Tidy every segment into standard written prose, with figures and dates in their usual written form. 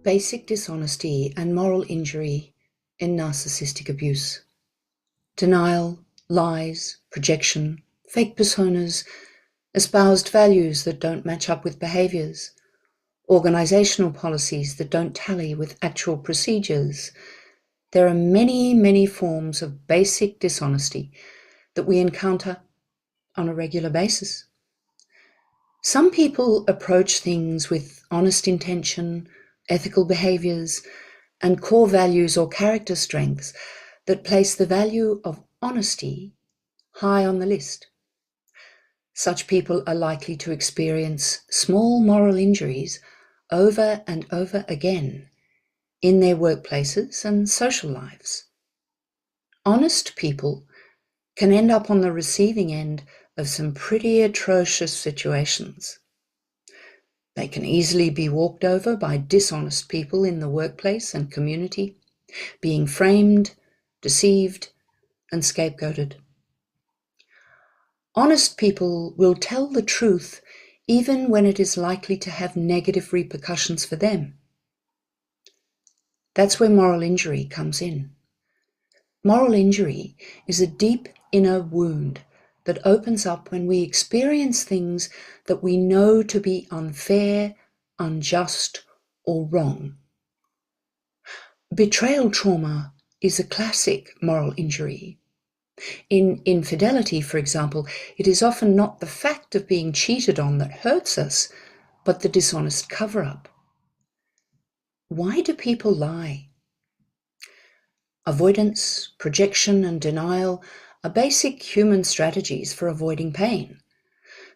Basic dishonesty and moral injury in narcissistic abuse. Denial, lies, projection, fake personas, espoused values that don't match up with behaviors, organizational policies that don't tally with actual procedures. There are many, many forms of basic dishonesty that we encounter on a regular basis. Some people approach things with honest intention, ethical behaviors, and core values or character strengths that place the value of honesty high on the list. Such people are likely to experience small moral injuries over and over again in their workplaces and social lives. Honest people can end up on the receiving end of some pretty atrocious situations. They can easily be walked over by dishonest people in the workplace and community, being framed, deceived, and scapegoated. Honest people will tell the truth even when it is likely to have negative repercussions for them. That's where moral injury comes in. Moral injury is a deep inner wound that opens up when we experience things that we know to be unfair, unjust, or wrong. Betrayal trauma is a classic moral injury. In infidelity, for example, it is often not the fact of being cheated on that hurts us, but the dishonest cover-up. Why do people lie? Avoidance, projection, and denial are basic human strategies for avoiding pain.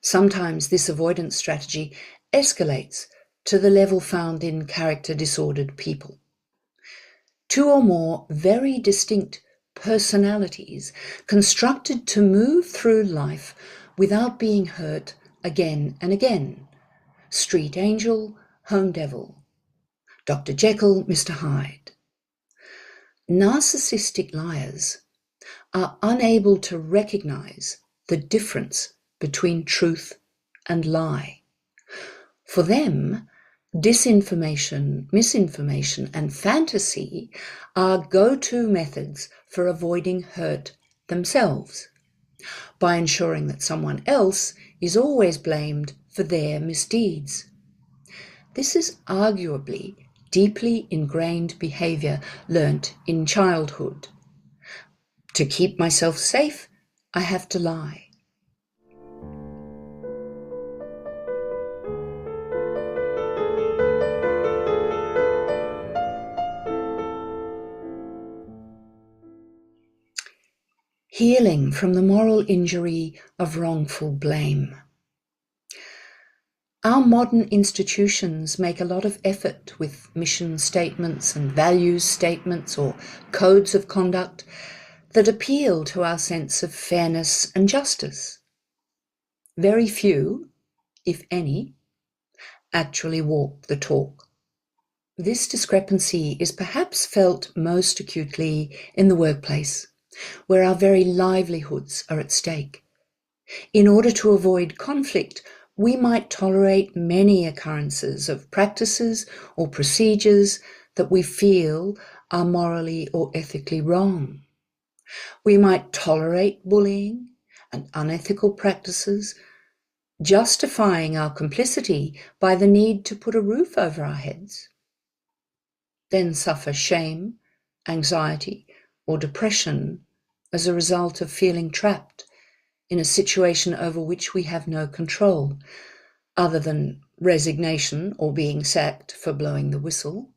Sometimes this avoidance strategy escalates to the level found in character-disordered people. Two or more very distinct personalities constructed to move through life without being hurt again and again. Street angel, home devil. Dr. Jekyll, Mr. Hyde. Narcissistic liars are unable to recognize the difference between truth and lie. For them, disinformation, misinformation, and fantasy are go-to methods for avoiding hurt themselves, by ensuring that someone else is always blamed for their misdeeds. This is arguably deeply ingrained behavior learnt in childhood. To keep myself safe, I have to lie. Healing from the moral injury of wrongful blame. Our modern institutions make a lot of effort with mission statements and values statements or codes of conduct that appeal to our sense of fairness and justice. Very few, if any, actually walk the talk. This discrepancy is perhaps felt most acutely in the workplace, where our very livelihoods are at stake. In order to avoid conflict, we might tolerate many occurrences of practices or procedures that we feel are morally or ethically wrong. We might tolerate bullying and unethical practices, justifying our complicity by the need to put a roof over our heads. Then suffer shame, anxiety, or depression as a result of feeling trapped in a situation over which we have no control, other than resignation or being sacked for blowing the whistle.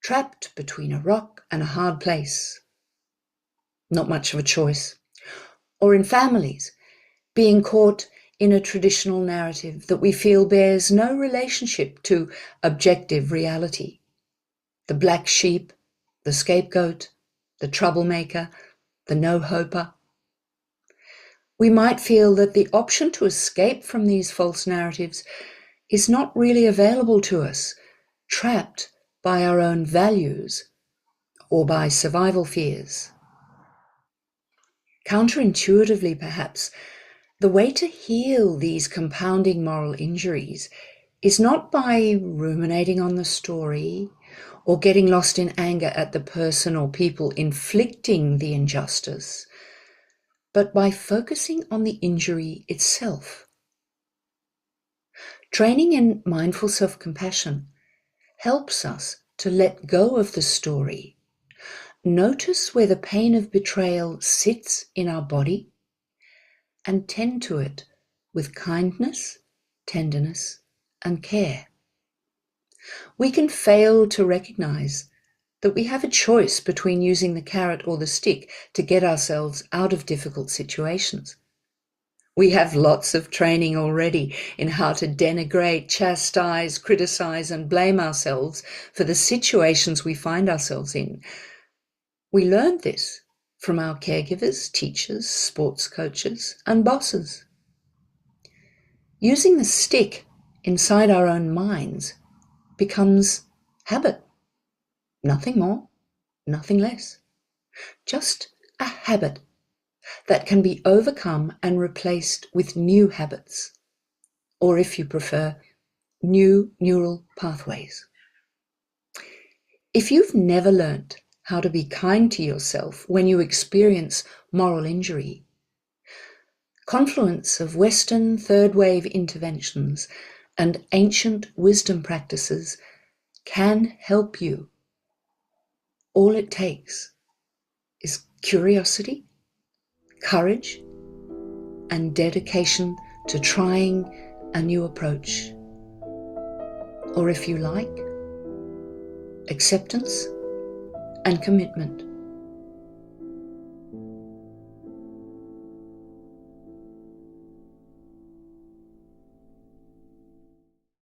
Trapped between a rock and a hard place. Not much of a choice. Or in families, being caught in a traditional narrative that we feel bears no relationship to objective reality. The black sheep, the scapegoat, the troublemaker, the no-hoper. We might feel that the option to escape from these false narratives is not really available to us, trapped by our own values or by survival fears. Counterintuitively, perhaps, the way to heal these compounding moral injuries is not by ruminating on the story or getting lost in anger at the person or people inflicting the injustice, but by focusing on the injury itself. Training in mindful self-compassion helps us to let go of the story, notice where the pain of betrayal sits in our body, and tend to it with kindness, tenderness, and care. We can fail to recognize that we have a choice between using the carrot or the stick to get ourselves out of difficult situations. We have lots of training already in how to denigrate, chastise, criticize, and blame ourselves for the situations we find ourselves in. We learned this from our caregivers, teachers, sports coaches, and bosses. Using the stick inside our own minds becomes habit. Nothing more, nothing less. Just a habit that can be overcome and replaced with new habits, or if you prefer, new neural pathways. If you've never learnt how to be kind to yourself when you experience moral injury, confluence of Western third wave interventions and ancient wisdom practices can help you. All it takes is curiosity, courage, and dedication to trying a new approach. Or if you like, acceptance and commitment.